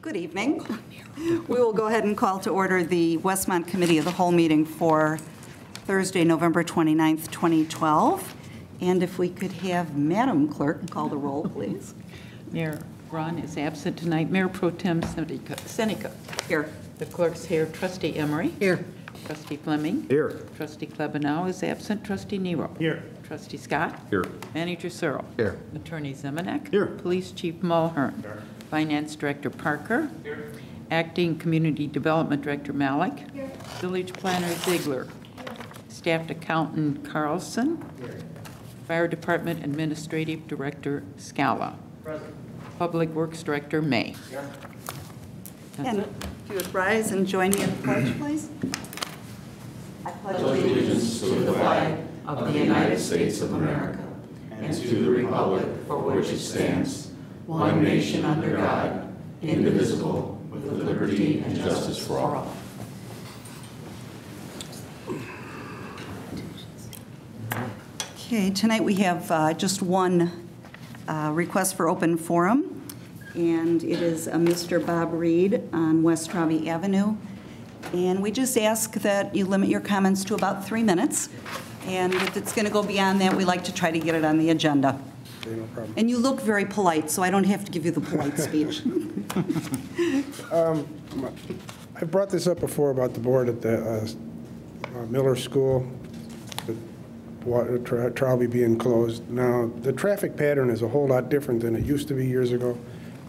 Good evening. We will go ahead and call to order the Westmont Committee of the Whole meeting for Thursday, November 29th, 2012. And if we could have Madam Clerk call the roll, please. Mayor Ron is absent tonight. Mayor Pro Tem Seneca. Here. The clerk's here. Trustee Emery. Here. Trustee Fleming. Here. Trustee Klebanow is absent. Trustee Nero. Here. Trustee Scott. Here. Manager Searle. Here. Attorney Zemanek. Here. Police Chief Mulhern. Here. Finance Director Parker. Here. Acting Community Development Director Malik. Here. Village Planner Ziegler. Staff Accountant Carlson. Here. Fire Department Administrative Director Scala. Present. Public Works Director May. Here. That's And it. if you would rise and join me in the pledge, please. I pledge allegiance to the flag of the United States of America and to the republic for which it stands, one nation under God, indivisible, with liberty and justice for all. Okay, tonight we have just one request for open forum, and it is Mr. Bob Reed on West Traube Avenue. And we just ask that you limit your comments to about 3 minutes. And if it's going to go beyond that, we like to try to get it on the agenda. Okay, no problem. And you look very polite, so I don't have to give you the polite speech. I brought this up before about the board at the Miller School, the Traube being closed. Now, the traffic pattern is a whole lot different than it used to be years ago.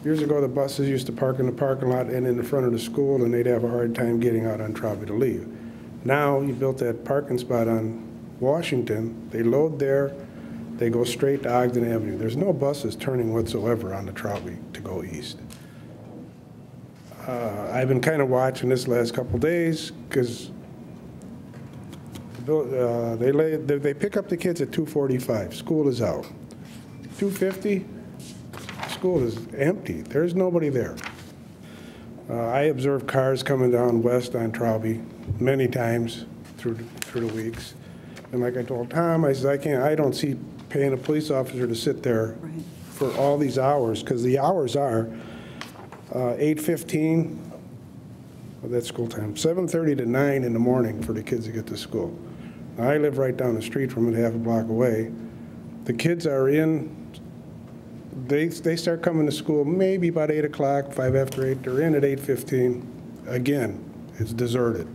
Years ago, the buses used to park in the parking lot and in the front of the school, and they'd have a hard time getting out on Traube to leave. Now, you built that parking spot on Washington, they load there, they go straight to Ogden Avenue. There's no buses turning whatsoever on the Traube to go east. I've been kind of watching this last couple days because they pick up the kids at 2:45. School is out. 2:50, school is empty. There's nobody there. I observed cars coming down west on Traube many times through the weeks. And like I told Tom, I said, I don't see paying a police officer to sit there for all these hours, because the hours are 8:15, well, that's school time, 7:30 to 9 in the morning for the kids to get to school. Now, I live right down the street from it, half a block away. The kids are in, they start coming to school maybe about 8 o'clock, 5 after 8. They're in at 8:15. Again, it's deserted.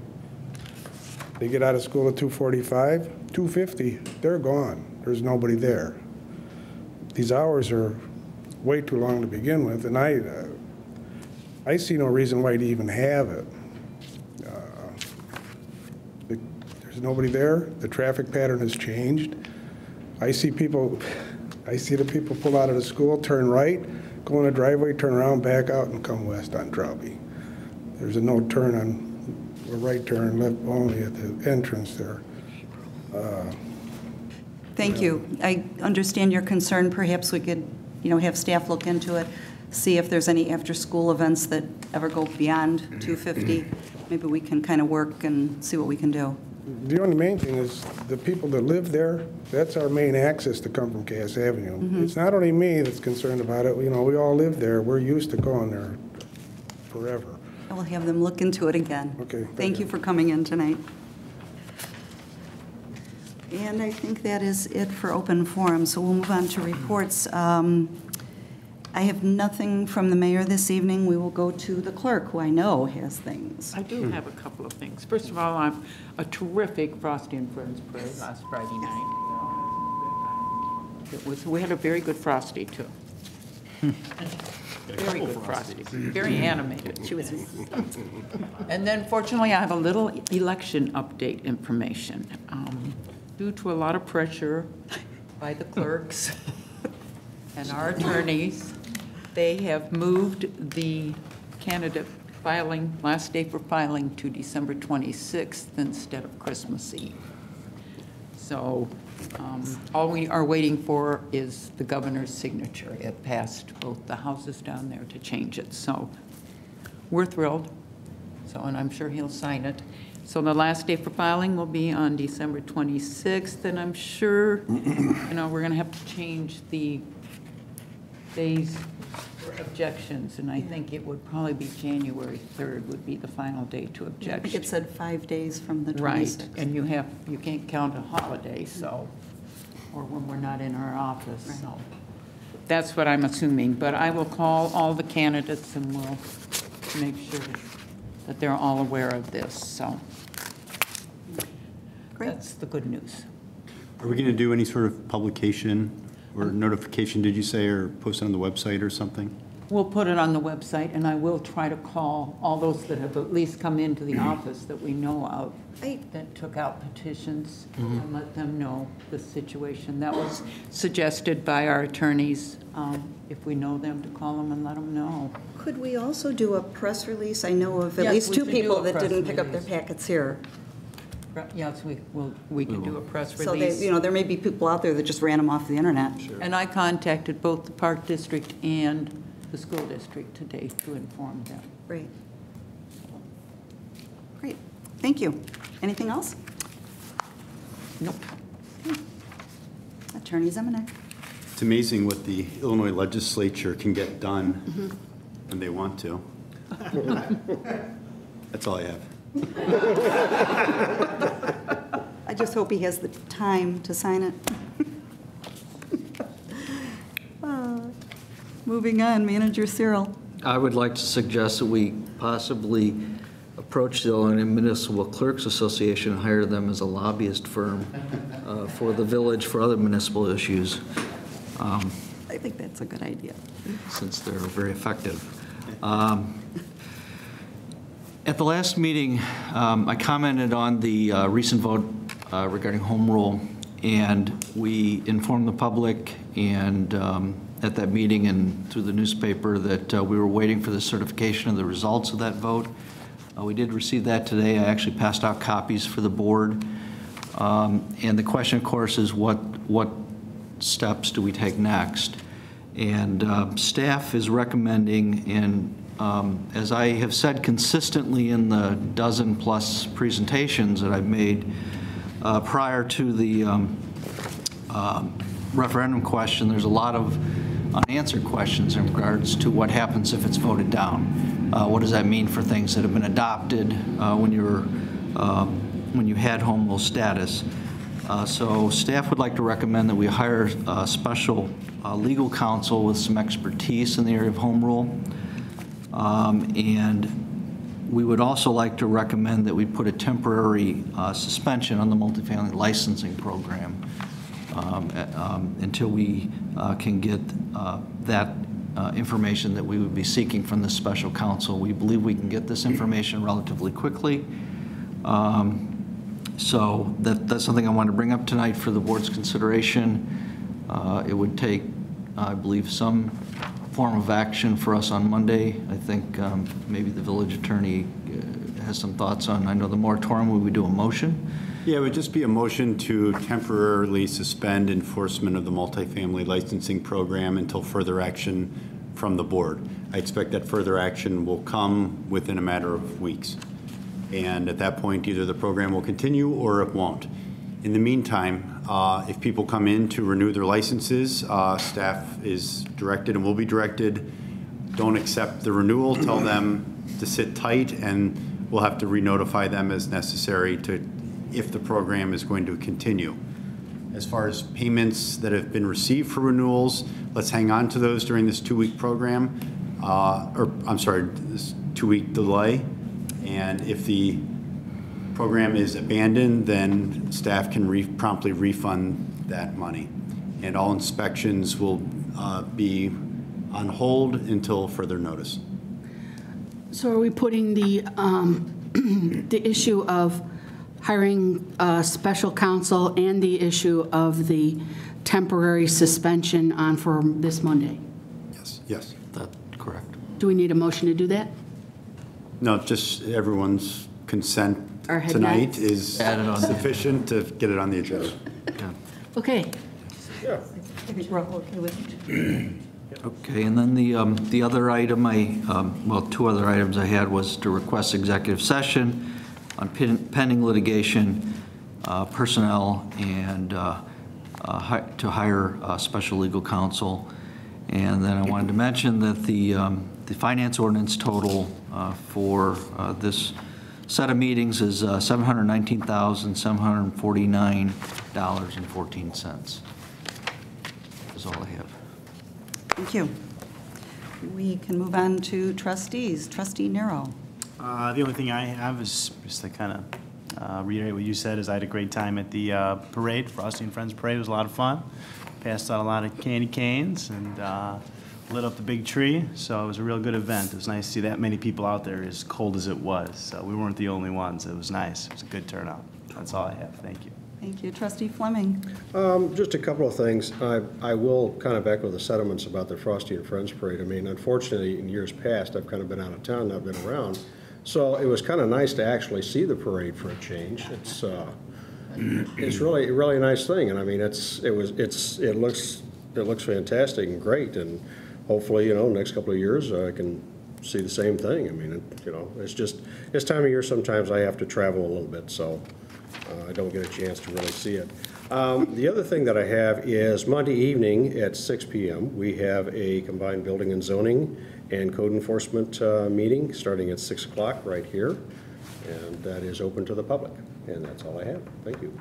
They get out of school at 2:45, 2:50, they're gone. There's nobody there. These hours are way too long to begin with, and I see no reason why to even have it. There's nobody there. The traffic pattern has changed. I see the people pull out of the school, turn right, go in the driveway, turn around, back out, and come west on Traube. There's a no turn on, a right turn, left only at the entrance there. Thank you. I understand your concern. Perhaps we could, have staff look into it, see if there's any after-school events that ever go beyond 2:50. Maybe we can kind of work and see what we can do. The only main thing is the people that live there, that's our main access to come from Cass Avenue. Mm-hmm. It's not only me that's concerned about it. We all live there. We're used to going there forever. I will have them look into it again. Okay. Thank you for coming in tonight. And I think that is it for open forum, so we'll move on to reports. I have nothing from the mayor this evening. We will go to the clerk, who I know has things. I do have a couple of things. First of all, I'm a terrific Frosty and Friends parade last Friday night. We had a very good Frosty, too. Very good Frosty. Very animated. She was. And then, fortunately, I have a little election update information. Due to a lot of pressure by the clerks and our attorneys, they have moved the candidate filing, last day for filing, to December 26th instead of Christmas Eve. So all we are waiting for is the governor's signature. It passed both the houses down there to change it. So we're thrilled. So, and I'm sure he'll sign it. So the last day for filing will be on December 26th, and I'm sure, we're going to have to change the days for objections, and I think it would probably be January 3rd would be the final day to I objection. think it said 5 days from the 26th. Right, and you can't count a holiday, so, or when we're not in our office, Right. so. That's what I'm assuming, but I will call all the candidates and we'll make sure that they're all aware of this, so. Great. That's the good news. Are we going to do any sort of publication or notification, did you say, or post it on the website or something? We'll put it on the website, and I will try to call all those that have at least come into the office that we know of that took out petitions and let them know the situation. That was suggested by our attorneys, if we know them, to call them and let them know. Could we also do a press release? I know of at Yes, least we 2 should do people a that press didn't pick up their release. packets here. Yes, we can do a press So they, release. there may be people out there that just ran them off the internet. And I contacted both the Park District and the school district today to inform them. Great. Great. Thank you. Anything else? Nope. Attorney Zemanek. It's amazing what the Illinois legislature can get done when they want to. That's all I have. I just hope he has the time to sign it. Moving on, Manager Cyril. I would like to suggest that we possibly approach the Illinois Municipal Clerks Association and hire them as a lobbyist firm for the village for other municipal issues, I think that's a good idea. since they're very effective. At the last meeting, I commented on the recent vote regarding home rule, and we informed the public and at that meeting and through the newspaper that we were waiting for the certification of the results of that vote. We did receive that today. I actually passed out copies for the board. And the question, of course, is what steps do we take next? And staff is recommending, and as I have said consistently in the dozen-plus presentations that I've made prior to the referendum question, there's a lot of unanswered questions in regards to what happens if it's voted down. What does that mean for things that have been adopted when you had home rule status? So staff would like to recommend that we hire a special legal counsel with some expertise in the area of home rule. And we would also like to recommend that we put a temporary suspension on the multifamily licensing program until we can get that information that we would be seeking from the special counsel. We believe we can get this information relatively quickly. So that's something I want to bring up tonight for the board's consideration. It would take, I believe, some form of action for us on Monday. I think maybe the village attorney has some thoughts on, I know the moratorium, would we do a motion? Yeah, it would just be a motion to temporarily suspend enforcement of the multifamily licensing program until further action from the board. I expect that further action will come within a matter of weeks. And at that point, either the program will continue or it won't. In the meantime, if people come in to renew their licenses, staff is directed and will be directed, don't accept the renewal, tell them to sit tight, and we'll have to re-notify them as necessary if the program is going to continue. As far as payments that have been received for renewals, let's hang on to those during this 2-week program, this 2-week delay. And if the program is abandoned, then staff can promptly refund that money. And all inspections will be on hold until further notice. So are we putting the the issue of hiring a special counsel and the issue of the temporary suspension on for this Monday? Yes. That's correct. Do we need a motion to do that? No, just everyone's consent Or head tonight nods? is Add it on there. sufficient to get it on the agenda. Yeah. Okay. I think we're all okay with it. Okay, and then the other item well, 2 other items I had was to request executive session on pending litigation, personnel, and to hire special legal counsel. And then I wanted to mention that the finance ordinance total for this set of meetings is $719,749.14. That's all I have. Thank you. We can move on to trustees. Trustee Nero. The only thing I have is just to kind of reiterate what you said, is I had a great time at the parade, Frosty and Friends Parade. It was a lot of fun. Passed out a lot of candy canes and lit up the big tree, so it was a real good event. It was nice to see that many people out there as cold as it was. So we weren't the only ones. It was nice. It was a good turnout. That's all I have. Thank you. Thank you. Trustee Fleming. Just a couple of things. I will kind of echo the sentiments about the Frosty and Friends Parade. I mean, unfortunately, in years past, I've kind of been out of town, not been around. So it was kind of nice to actually see the parade for a change. It's really a nice thing, and I mean, it looks fantastic and great, and hopefully, next couple of years I can see the same thing. I mean, it's time of year. Sometimes I have to travel a little bit, so I don't get a chance to really see it. The other thing that I have is Monday evening at 6 p.m. we have a combined building and zoning and code enforcement meeting starting at 6 o'clock right here, and that is open to the public. And that's all I have. Thank you.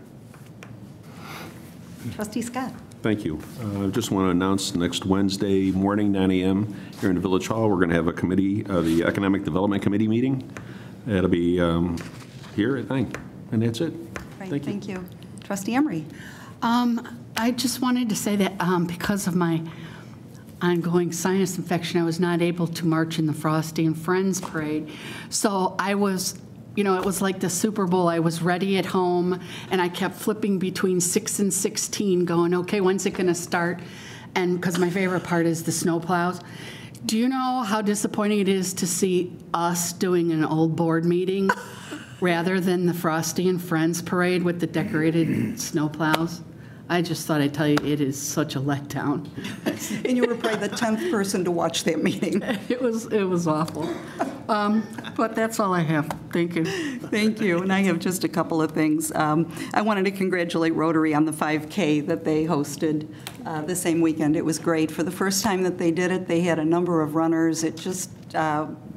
Trustee Scott. Thank you. I just want to announce next Wednesday morning, 9 a.m. here in the Village Hall, we're going to have a committee, the Economic Development Committee meeting. It'll be here at 9, and that's it. Great, thank you. Trustee Emery. I just wanted to say that because of my ongoing sinus infection, I was not able to march in the Frosty and Friends Parade. So I was, it was like the Super Bowl. I was ready at home, and I kept flipping between 6 and 16, going, okay, when's it going to start? And because my favorite part is the snowplows. Do you know how disappointing it is to see us doing an old board meeting rather than the Frosty and Friends Parade with the decorated snowplows? I just thought I'd tell you, it is such a letdown. And you were probably the 10th person to watch that meeting. It was awful. But that's all I have. Thank you. Thank you. And I have just a couple of things. I wanted to congratulate Rotary on the 5K that they hosted the same weekend. It was great. For the first time that they did it, they had a number of runners. It just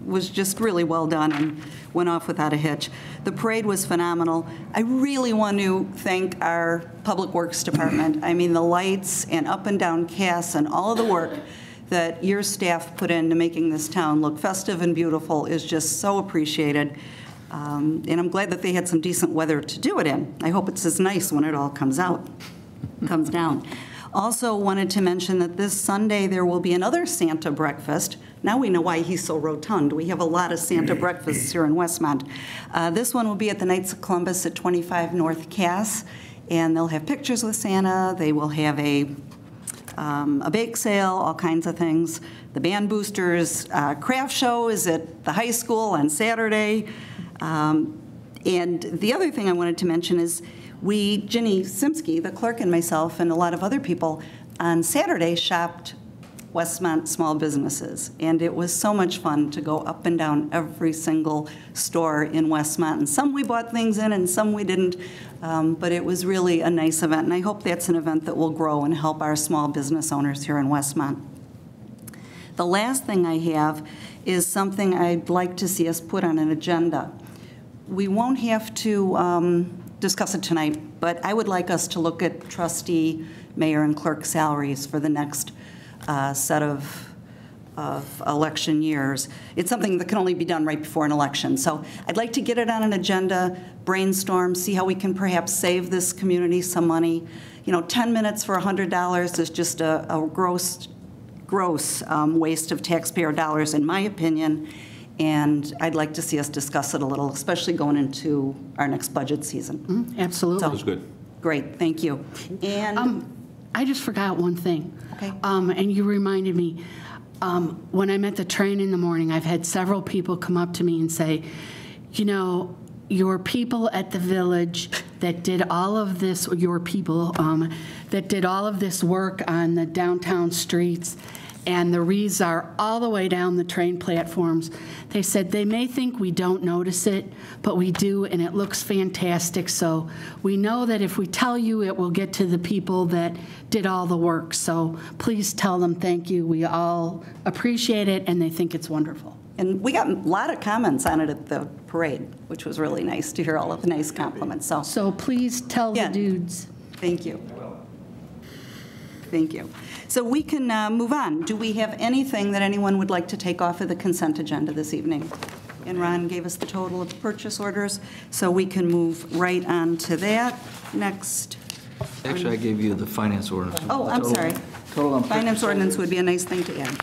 was just really well done and went off without a hitch. The parade was phenomenal. I really want to thank our Public Works Department. I mean, the lights and up and down casts and all of the work that your staff put into making this town look festive and beautiful is just so appreciated. And I'm glad that they had some decent weather to do it in. I hope it's as nice when it all comes down. Also wanted to mention that this Sunday there will be another Santa breakfast. Now we know why he's so rotund. We have a lot of Santa breakfasts here in Westmont. This one will be at the Knights of Columbus at 25 North Cass, and they'll have pictures with Santa. They will have a bake sale, all kinds of things. The band boosters craft show is at the high school on Saturday. And the other thing I wanted to mention is Ginny Simsky, the clerk, and myself, and a lot of other people, on Saturday shopped Westmont small businesses. And it was so much fun to go up and down every single store in Westmont. And some we bought things in and some we didn't. But it was really a nice event. And I hope that's an event that will grow and help our small business owners here in Westmont. The last thing I have is something I'd like to see us put on an agenda. We won't have to discuss it tonight, but I would like us to look at trustee, mayor, and clerk salaries for the next set of election years. It's something that can only be done right before an election. So I'd like to get it on an agenda, brainstorm, see how we can perhaps save this community some money. 10 minutes for $100 is just a gross waste of taxpayer dollars, in my opinion. And I'd like to see us discuss it a little, especially going into our next budget season. Absolutely. That was good. Great, thank you. And I just forgot one thing. Okay. And you reminded me, when I'm at the train in the morning, I've had several people come up to me and say, your people at the village that did all of this, that did all of this work on the downtown streets, and the wreaths are all the way down the train platforms. They said they may think we don't notice it, but we do, and it looks fantastic. So we know that if we tell you, it will get to the people that did all the work. So please tell them thank you. We all appreciate it, and they think it's wonderful. And we got a lot of comments on it at the parade, which was really nice to hear all of the nice compliments. So please tell Yeah. the dudes. Thank you. Thank you. So we can move on. Do we have anything that anyone would like to take off of the consent agenda this evening? And Ron gave us the total of purchase orders, so we can move right on to that. Next. Actually, I gave you the finance ordinance. Oh, I'm sorry. Total on Finance ordinance would be a nice thing to add.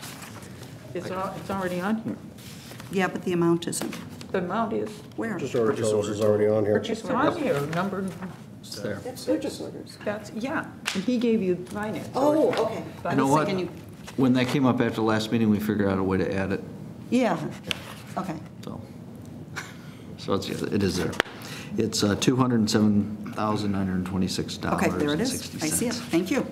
It's already on here. Yeah, but the amount isn't. The amount is, Where? Purchase order totals is already on here. it's on here, number, It's there. That's purchase orders. that's, yeah. And he gave you finance. Oh, okay. You know what? When that came up after the last meeting, we figured out a way to add it, Yeah, okay. so. So it is there. It's $207,926.60. Okay, there it is. I see it. Thank you.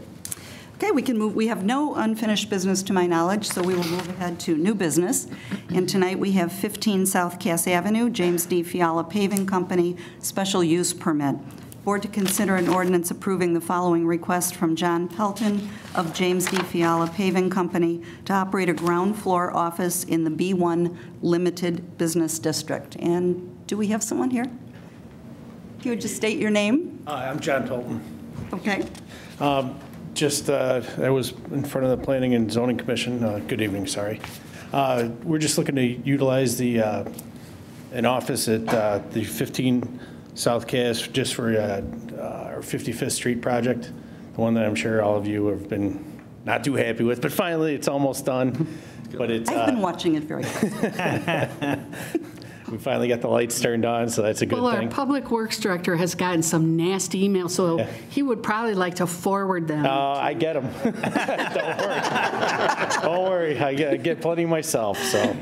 Okay, we can move. We have no unfinished business to my knowledge, so we will move ahead to new business. And tonight we have 15 South Cass Avenue, James D. Fiala Paving Company, special use permit. Board to consider an ordinance approving the following request from John Pelton of James D. Fiala Paving Company to operate a ground floor office in the B1 Limited Business District. And do we have someone here? If you would just state your name. Hi, I'm John Pelton. Okay. I was in front of the Planning and Zoning Commission. Good evening, sorry. We're just looking to utilize an office at the 15 South Cass just for our 55th Street project, the one that I'm sure all of you have been not too happy with, but finally it's almost done. But it's I've been watching it very closely. we finally got the lights turned on, so that's a good Well, thing. our Public Works Director has gotten some nasty emails, so Yeah. he would probably like to forward them. I get them. Don't worry. Don't worry. I get plenty myself. So,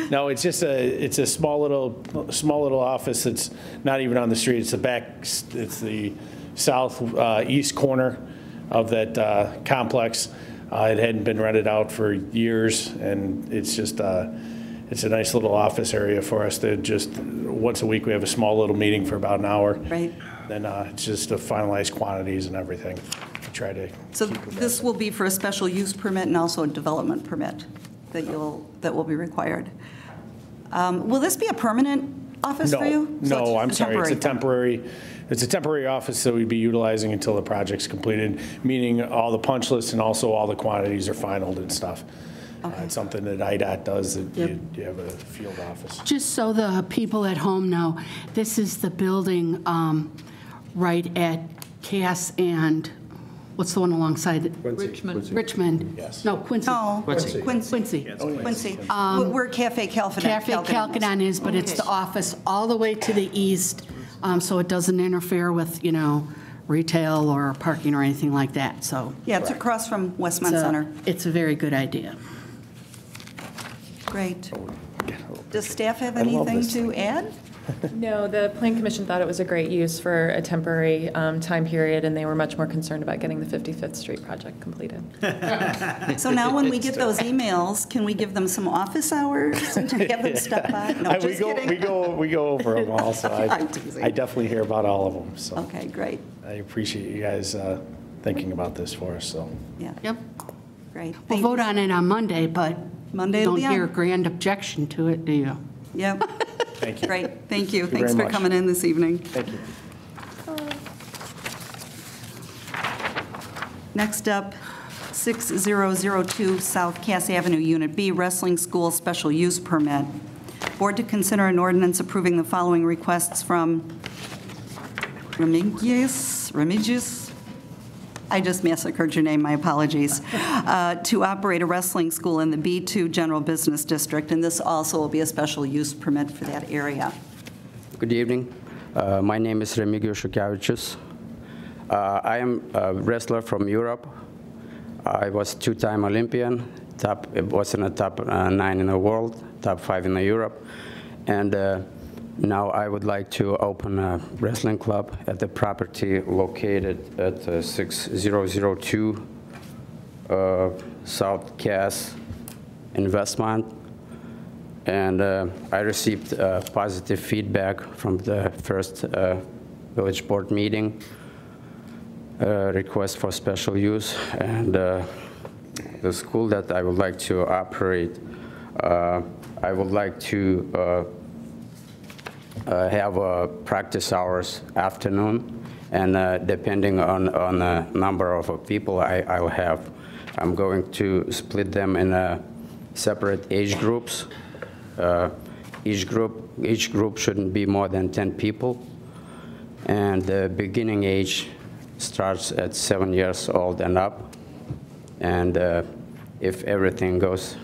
no, it's just it's a small little office. It's not even on the street. It's the back. It's the southeast corner of that complex. It hadn't been rented out for years, and it's just. It's a nice little office area for us to just, once a week, we have a small little meeting for about an hour. Right. Then it's just to finalize quantities and everything. We try to. So this will be for a special use permit and also a development permit that will be required. Will this be a permanent office for you? No, I'm sorry. It's a temporary. temporary office that we'd be utilizing until the project's completed, meaning all the punch lists and also all the quantities are finalized and stuff. It's something that IDOT does, that you have a field office. Just so the people at home know, this is the building right at Cass and, what's the one alongside it? Richmond. Richmond. Yes. No, Quincy. No, Quincy. Quincy. Quincy. Where Cafe Calcanon. Cafe Calcanon is, but it's the office all the way to the east, so it doesn't interfere with, retail or parking or anything like that, so. Yeah, it's across from Westmont So Center. it's a very good idea. Great. Does staff have I love anything this to add? No, the Plan Commission thought it was a great use for a temporary time period, and they were much more concerned about getting the 55th Street project completed. So now when we get those emails, can we give them some office hours and have them stop by? No, just kidding. We go over them all, so I'm teasing. I definitely hear about all of them. So Okay, great. I appreciate you guys thinking about this for us. So Yeah, Yep. great. We'll vote on it on Monday, but Monday you will don't be on. hear a grand objection to it, do you? Yep. thank you. Great, thank you. very Thanks for much. coming in this evening. Thank you. Next up, 6002 South Cass Avenue, Unit B, Wrestling School Special Use Permit. Board to consider an ordinance approving the following requests from Remigius? I just massacred your name, my apologies. To operate a wrestling school in the B2 General Business District, and this also will be a special use permit for that area. Good evening. My name is Remigius Shukavicius. I am a wrestler from Europe. I was two-time Olympian. Was in the top 9 in the world, top 5 in Europe. And now I would like to open a wrestling club at the property located at 6002 South Cass in Westmont. And I received positive feedback from the first village board meeting, request for special use. And the school that I would like to operate, I would like to have practice hours afternoon, and depending on the number of people I will have, I'm going to split them in separate age groups. Each group shouldn't be more than 10 people, and the beginning age starts at 7 years old and up. And if everything goes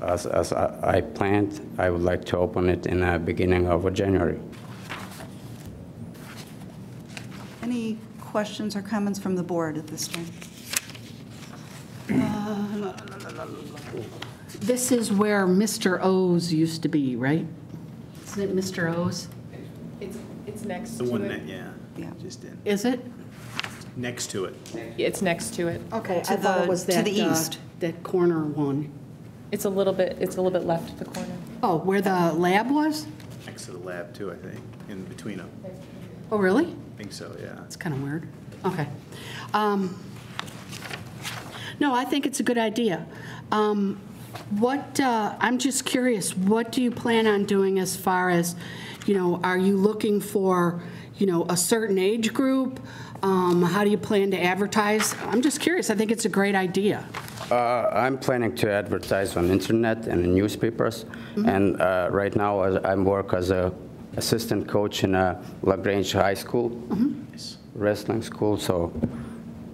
as I planned, I would like to open it in the beginning of January. Any questions or comments from the board at this time? This is where Mr. O's used to be, right? Isn't it Mr. O's? It's next The to one it. that, yeah, Yeah. just in, Is it? next to it. It's next to it. Okay, To I thought the- it was to that, the east. that corner one. It's a little bit left of the corner. Oh, where the lab was? Next to the lab too, I think, in between them. Oh, really? I think so, yeah. That's kind of weird. Okay. No, I think it's a good idea. I'm just curious, what do you plan on doing as far as, are you looking for, a certain age group? How do you plan to advertise? I'm just curious. I think it's a great idea. I'm planning to advertise on internet and in newspapers. And right now I work as a assistant coach in a LaGrange High School, wrestling school. So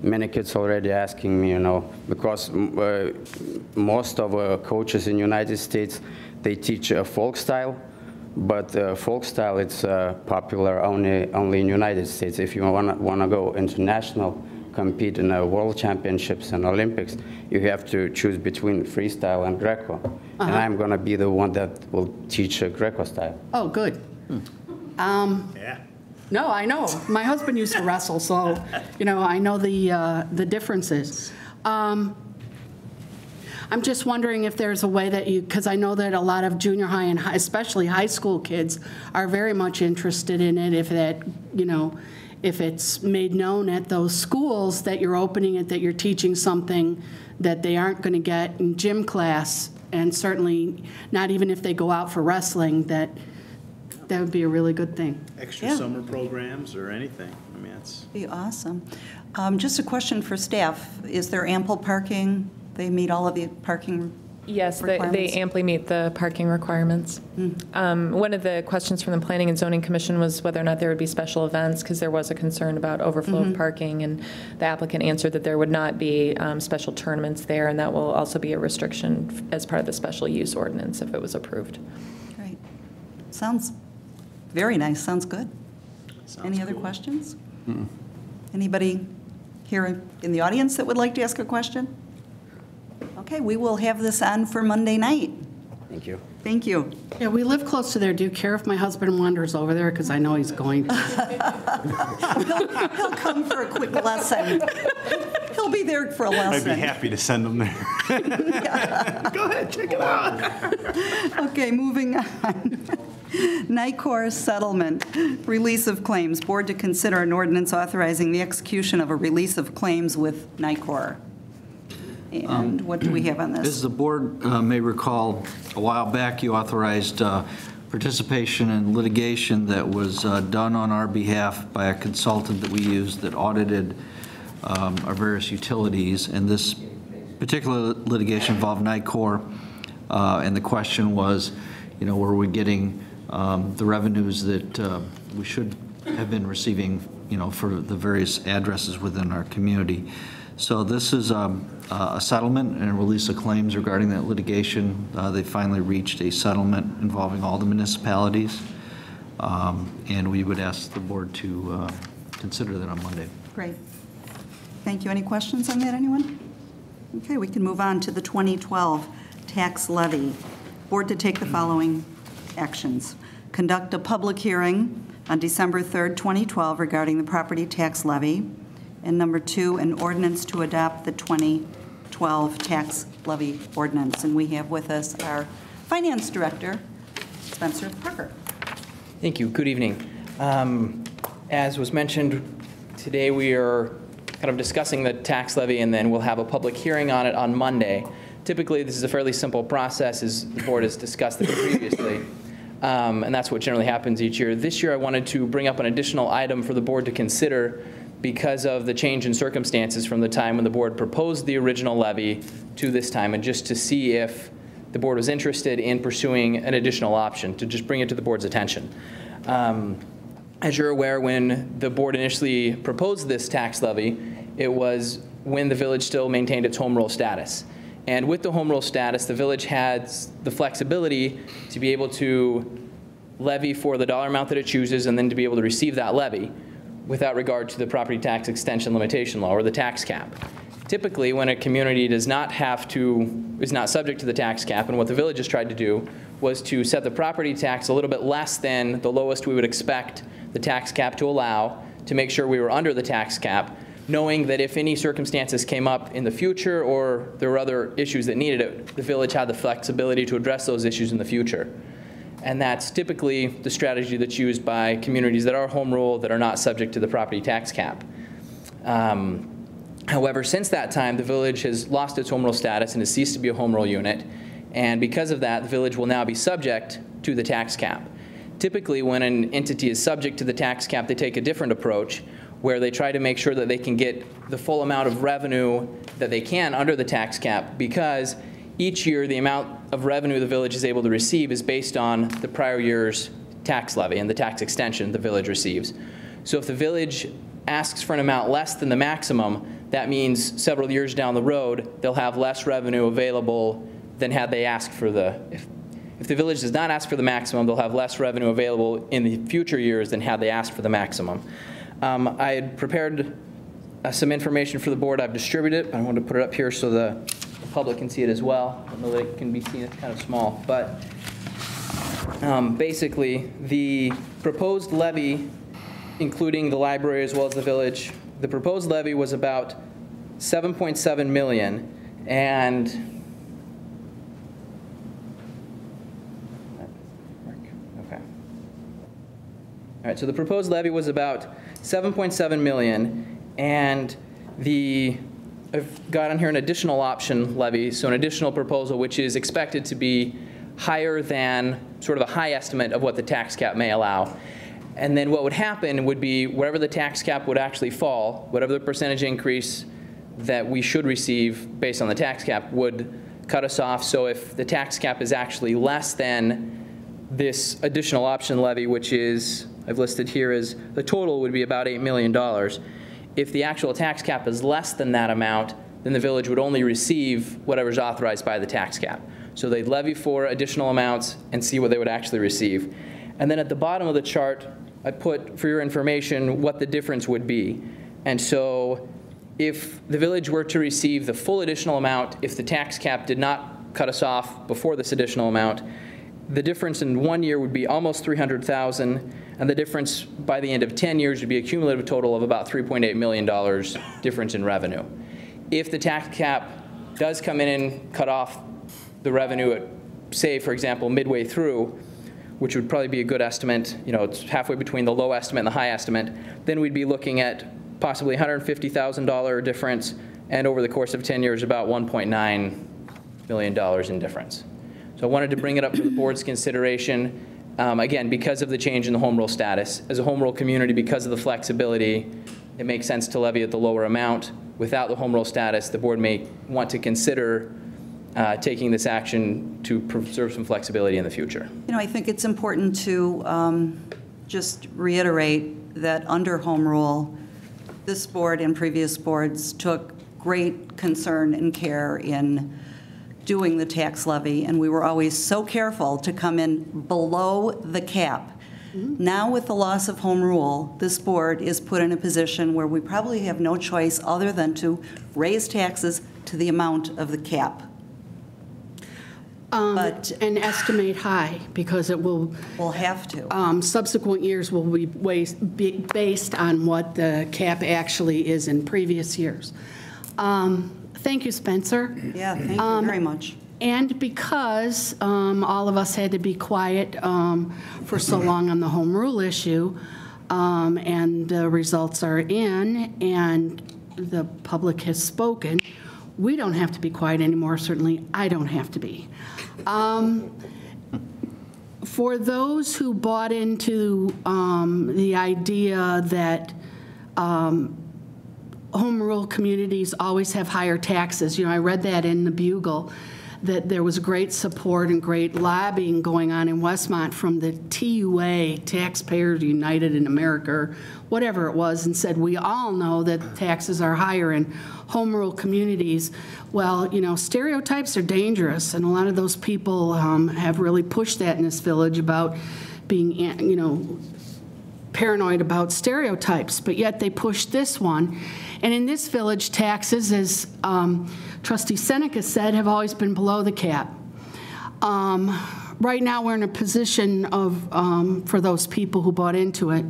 many kids already asking me, because most of coaches in the United States, they teach folk style. But folk style, it's popular only in the United States. If you want to go international, compete in world championships and Olympics, you have to choose between freestyle and Greco. And I'm going to be the one that will teach Greco style. Oh, good. Yeah. No, I know. My husband used to wrestle, so, I know the differences. I'm just wondering if there's a way that because I know that a lot of junior high and especially high school kids are very much interested in it, if it's made known at those schools that you're opening it, that you're teaching something that they aren't going to get in gym class, and certainly not even if they go out for wrestling, that would be a really good thing. Extra summer programs or anything. I mean, that's. Be awesome. Just a question for staff. Is there ample parking? They meet all of the parking Yes, requirements? they amply meet the parking requirements. One of the questions from the Planning and Zoning Commission was whether or not there would be special events, because there was a concern about overflow of parking, and the applicant answered that there would not be special tournaments there, and that will also be a restriction as part of the special use ordinance if it was approved. Great. Sounds very nice. Sounds good. Any other cool. questions? Anybody here in the audience that would like to ask a question? Okay, we will have this on for Monday night. Thank you. Thank you. Yeah, we live close to there. Do you care if my husband wanders over there? Because I know he's going to. He'll come for a quick lesson. He'll be there for a I'd lesson. be happy to send them there. Go ahead, check it out. Okay, moving on. NICOR settlement, release of claims. Board to consider an ordinance authorizing the execution of a release of claims with NICOR. And what do we have on As this? the board may recall, a while back you authorized participation in litigation that was done on our behalf by a consultant that we used that audited our various utilities. And this particular litigation involved NICOR, and the question was, were we getting the revenues that we should have been receiving, for the various addresses within our community. So this is a settlement and a release of claims regarding that litigation. They finally reached a settlement involving all the municipalities, and we would ask the board to consider that on Monday. Great. Thank you. Any questions on that, anyone? Okay, we can move on to the 2012 tax levy. Board to take the following actions. Conduct a public hearing on December 3rd, 2012 regarding the property tax levy. And number 2, an ordinance to adopt the 2012 12 tax levy ordinance. And we have with us our Finance Director, Spencer Parker. Thank you. Good evening. As was mentioned, today we are kind of discussing the tax levy, and then we'll have a public hearing on it on Monday. Typically, this is a fairly simple process, as the board has discussed it previously, and that's what generally happens each year. This year, I wanted to bring up an additional item for the board to consider because of the change in circumstances from the time when the board proposed the original levy to this time, and just to see if the board was interested in pursuing an additional option, to just bring it to the board's attention. As you're aware, when the board initially proposed this tax levy, it was when the village still maintained its home rule status. And with the home rule status, the village had the flexibility to be able to levy for the dollar amount that it chooses and then to be able to receive that levy without regard to the property tax extension limitation law or the tax cap. Typically, when a community is not subject to the tax cap, and what the village has tried to do was to set the property tax a little bit less than the lowest we would expect the tax cap to allow, to make sure we were under the tax cap, knowing that if any circumstances came up in the future or there were other issues that needed it, the village had the flexibility to address those issues in the future. And that's typically the strategy that's used by communities that are home rule, that are not subject to the property tax cap. However, since that time, the village has lost its home rule status and has ceased to be a home rule unit. And because of that, the village will now be subject to the tax cap. Typically, when an entity is subject to the tax cap, they take a different approach, where they try to make sure that they can get the full amount of revenue that they can under the tax cap, because each year the amount of revenue the village is able to receive is based on the prior year's tax levy and the tax extension the village receives. So if the village asks for an amount less than the maximum, that means several years down the road they'll have less revenue available than had they asked for the, if the village does not ask for the maximum, they'll have less revenue available in the future years than had they asked for the maximum. I had prepared some information for the board. I've distributed it. I wanted to put it up here so the public can see it as well. I don't know that it can be seen. It's kind of small. But basically, the proposed levy, including the library as well as the village, the proposed levy was about $7.7 million. And okay. All right, so the proposed levy was about $7.7 million, and I've got on here an additional option levy, so an additional proposal which is expected to be higher than sort of a high estimate of what the tax cap may allow. And then what would happen would be wherever the tax cap would actually fall, whatever the percentage increase that we should receive based on the tax cap would cut us off. So if the tax cap is actually less than this additional option levy, which is, I've listed here as the total would be about $8 million. If the actual tax cap is less than that amount, then the village would only receive whatever's authorized by the tax cap. So they'd levy for additional amounts and see what they would actually receive. And then at the bottom of the chart, I put, for your information, what the difference would be. And so if the village were to receive the full additional amount, if the tax cap did not cut us off before this additional amount, the difference in 1 year would be almost $300,000, and the difference by the end of 10 years would be a cumulative total of about $3.8 million difference in revenue. If the tax cap does come in and cut off the revenue at, say, for example, midway through, which would probably be a good estimate, you know, it's halfway between the low estimate and the high estimate, then we'd be looking at possibly $150,000 difference, and over the course of 10 years, about $1.9 million in difference. So I wanted to bring it up for the board's consideration. Again, because of the change in the home rule status. As a home rule community, because of the flexibility, it makes sense to levy at the lower amount. Without the home rule status, the board may want to consider taking this action to preserve some flexibility in the future. You know, I think it's important to just reiterate that under home rule, this board and previous boards took great concern and care in doing the tax levy, and we were always so careful to come in below the cap. Mm-hmm. Now with the loss of home rule, this board is put in a position where we probably have no choice other than to raise taxes to the amount of the cap. And estimate high, because it will... We'll have to. Subsequent years will be based on what the cap actually is in previous years. Thank you, Spencer. Yeah, thank you very much. And because all of us had to be quiet for so long on the home rule issue, and the results are in, and the public has spoken, we don't have to be quiet anymore. Certainly, I don't have to be. For those who bought into the idea that home rule communities always have higher taxes, I read that in the Bugle, that there was great support and great lobbying going on in Westmont from the TUA, Taxpayers United in America, whatever it was, and said, we all know that taxes are higher in home rule communities. Well, stereotypes are dangerous, and a lot of those people have really pushed that in this village about being, paranoid about stereotypes, but yet they pushed this one. And in this village, taxes, as Trustee Seneca said, have always been below the cap. Right now, we're in a position of, for those people who bought into it,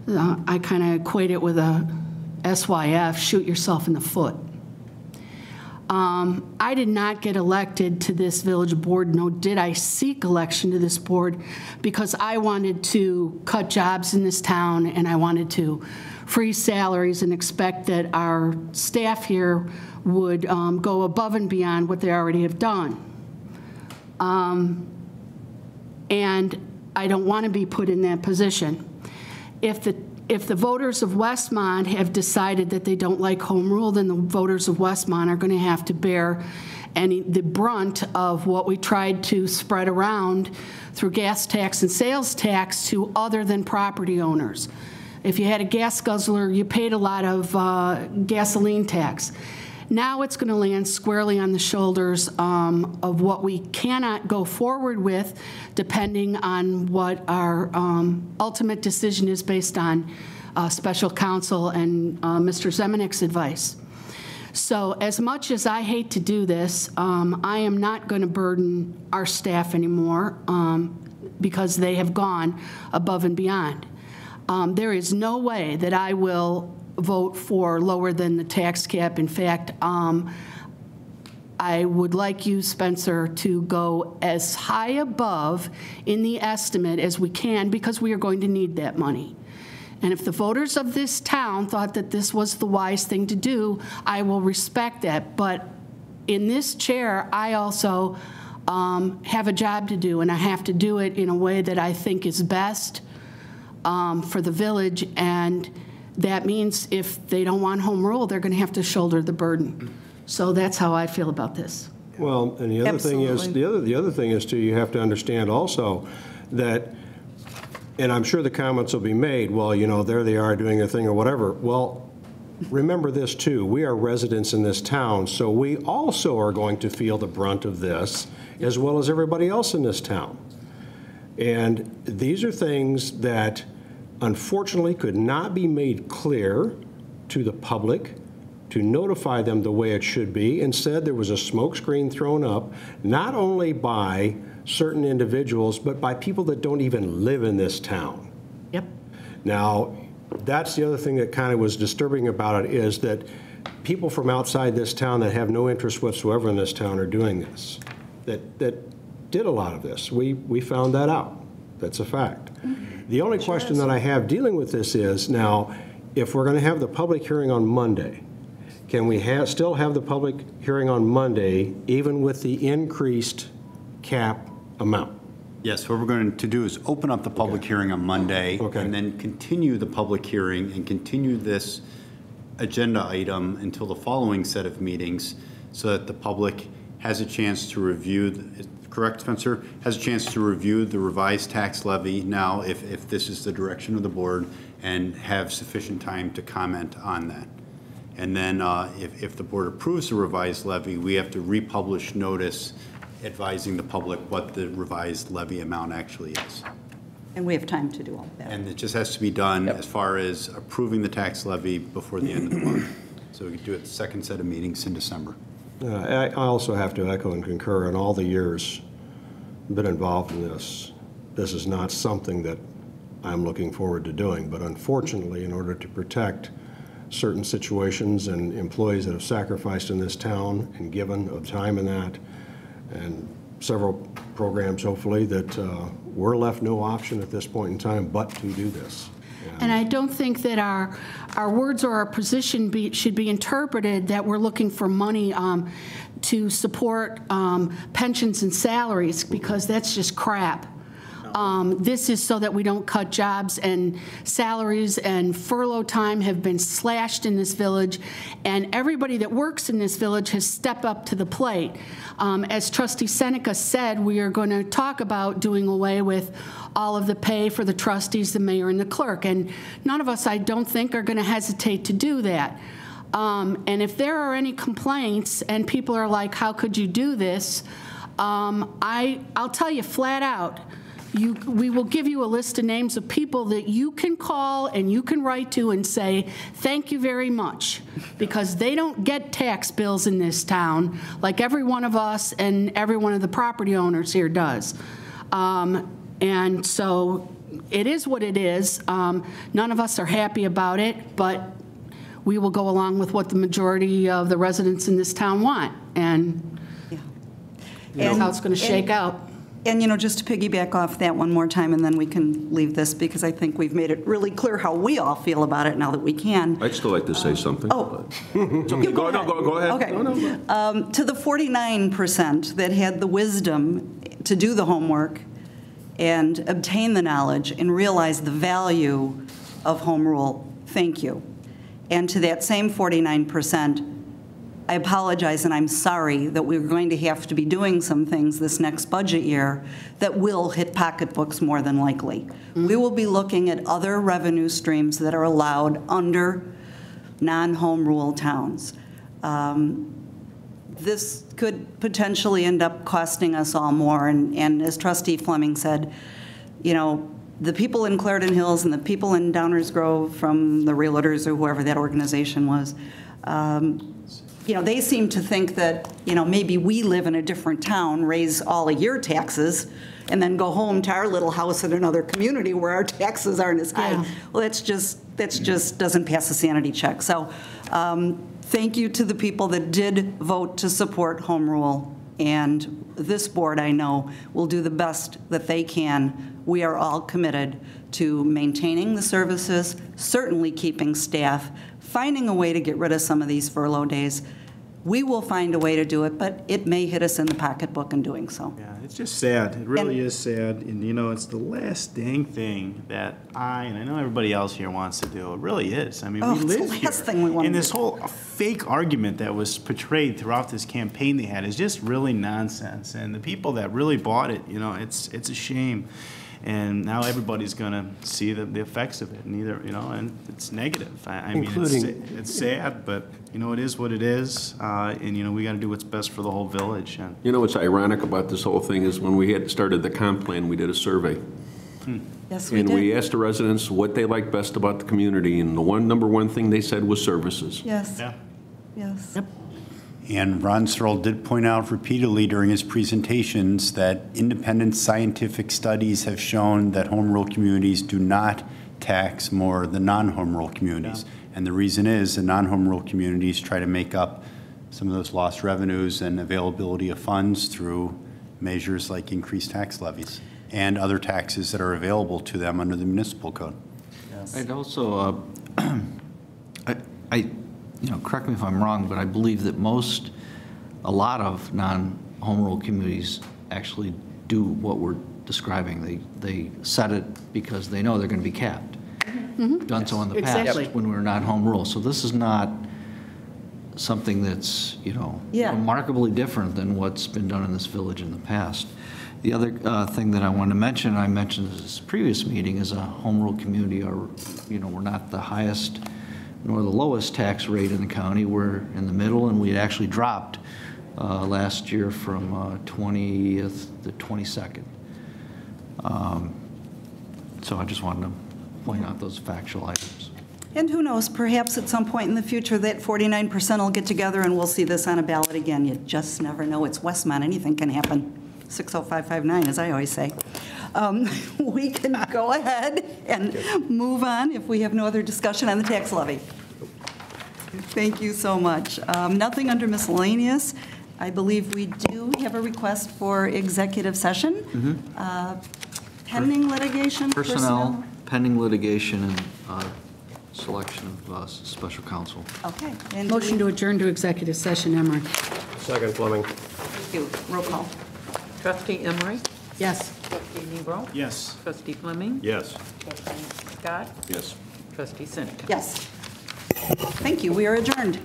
I kind of equate it with a SYF, shoot yourself in the foot. I did not get elected to this village board, nor did I seek election to this board, because I wanted to cut jobs in this town and I wanted to freeze salaries and expect that our staff here would go above and beyond what they already have done. And I don't want to be put in that position. If the voters of Westmont have decided that they don't like home rule, then the voters of Westmont are going to have to bear the brunt of what we tried to spread around through gas tax and sales tax to other than property owners. If you had a gas guzzler, you paid a lot of gasoline tax. Now it's going to land squarely on the shoulders of what we cannot go forward with, depending on what our ultimate decision is based on special counsel and Mr. Zemenek's advice. So as much as I hate to do this, I am not going to burden our staff anymore because they have gone above and beyond. There is no way that I will vote for lower than the tax cap. In fact, I would like you, Spencer, to go as high above in the estimate as we can, because we are going to need that money. And if the voters of this town thought that this was the wise thing to do, I will respect that. But in this chair, I also have a job to do, and I have to do it in a way that I think is best for the village, and that means if they don't want home rule, they're going to have to shoulder the burden. So that's how I feel about this. Well, and the other thing is, the other thing is too, you have to understand also that, and I'm sure the comments will be made, well, there they are doing a thing or whatever. Well, remember this too, we are residents in this town, so we also are going to feel the brunt of this, as well as everybody else in this town. And these are things that unfortunately could not be made clear to the public to notify them the way it should be. Instead, there was a smokescreen thrown up, not only by certain individuals, but by people that don't even live in this town. Yep. Now, that's the other thing that kind of was disturbing about it, is that people from outside this town that have no interest whatsoever in this town are doing this, that did a lot of this. We found that out. That's a fact. The only question that I have dealing with this is, now, if we're going to have the public hearing on Monday, can we still have the public hearing on Monday, even with the increased cap amount? Yes, what we're going to do is open up the public hearing on Monday, and then continue the public hearing and continue this agenda item until the following set of meetings, so that the public has a chance to review, correct, Spencer? Has a chance to review the revised tax levy now, if this is the direction of the board, and have sufficient time to comment on that. And then if the board approves the revised levy, we have to republish notice advising the public what the revised levy amount actually is. And we have time to do all that. And it just has to be done as far as approving the tax levy before the end of the month. So we could do it the second set of meetings in December. I also have to echo and concur. In all the years I've been involved in this, this is not something that I'm looking forward to doing. But unfortunately, in order to protect certain situations and employees that have sacrificed in this town and given of time in that, and several programs, hopefully, that we're left no option at this point in time but to do this. And I don't think that our words or our position should be interpreted that we're looking for money to support pensions and salaries, because that's just crap. This is so that we don't cut jobs, and salaries and furlough time have been slashed in this village, and everybody that works in this village has stepped up to the plate. As Trustee Seneca said, we are going to talk about doing away with all of the pay for the trustees, the mayor, and the clerk, and none of us, I don't think, are going to hesitate to do that. And if there are any complaints and people are like, how could you do this, I'll tell you flat out, we will give you a list of names of people that you can call and you can write to and say, thank you very much, because they don't get tax bills in this town like every one of us and every one of the property owners here does. And so it is what it is. None of us are happy about it, but we will go along with what the majority of the residents in this town want, and that's how it's going to shake out. And, you know, just to piggyback off that one more time, and then we can leave this, because I think we've made it really clear how we all feel about it now that we can. I'd still like to say something. Oh. Okay. Go ahead. Okay. No. To the 49% that had the wisdom to do the homework and obtain the knowledge and realize the value of home rule, thank you. And to that same 49%, I apologize and I'm sorry that we're going to have to be doing some things this next budget year that will hit pocketbooks more than likely. We will be looking at other revenue streams that are allowed under non-home rule towns. This could potentially end up costing us all more, and as Trustee Fleming said, you know, the people in Clarendon Hills and the people in Downers Grove from the Realtors or whoever that organization was, you know, they seem to think that, you know, maybe we live in a different town, raise all of your taxes, and then go home to our little house in another community where our taxes aren't as high. Yeah. Well, that's just doesn't pass a sanity check. So thank you to the people that did vote to support home rule. And this board, I know, will do the best that they can. We are all committed to maintaining the services, certainly keeping staff, finding a way to get rid of some of these furlough days. We will find a way to do it, but it may hit us in the pocketbook in doing so. Yeah, it's just sad. It really is sad. And, you know, it's the last dang thing that and I know everybody else here wants to do. It really is. I mean, we live it's the last thing we want and to this do. whole fake argument that was portrayed throughout this campaign they had is just really nonsense. And the people that really bought it, you know, it's a shame. And now everybody's going to see the effects of it, and either, you know, and it's negative. I mean, it's sad, but, you know, it is what it is, and, you know, we got to do what's best for the whole village. And You know what's ironic about this whole thing is when we had started the comp plan, we did a survey. Yes, we and did. we asked the residents what they liked best about the community, and the number one thing they said was services. Yes. yeah. Yes. Yep. And Ron Searle did point out repeatedly during his presentations that independent scientific studies have shown that home rule communities do not tax more than non-home rule communities. Yeah. And the reason is the non-home rule communities try to make up some of those lost revenues and availability of funds through measures like increased tax levies and other taxes that are available to them under the municipal code. Yes. I'd also, you know, correct me if I'm wrong, but I believe that a lot of non-home rule communities actually do what we're describing. They set it because they know they're going to be capped. Mm-hmm. Done so in the past when we're not home rule. So this is not something that's, you know, remarkably different than what's been done in this village in the past. The other thing that I want to mention, I mentioned this previous meeting, is a home rule community, or, you know, we're not the highest nor the lowest tax rate in the county. We're in the middle, and we actually dropped last year from 20th to 22nd. So I just wanted to point out those factual items. And who knows, perhaps at some point in the future that 49% will get together and we'll see this on a ballot again. You just never know. It's Westmont. Anything can happen. 60559, as I always say. We can go ahead and move on if we have no other discussion on the tax levy. Thank you so much. Nothing under miscellaneous. I believe we do have a request for executive session. Pending litigation? Personnel, pending litigation, and selection of special counsel. Okay. And Motion to adjourn to executive session, Emery. Second, Fleming. Thank you. Roll call. Trustee Emery? Yes. Trustee Nero? Yes. Trustee Fleming? Yes. Trustee Scott? Yes. Trustee Seneca? Yes. Thank you. We are adjourned.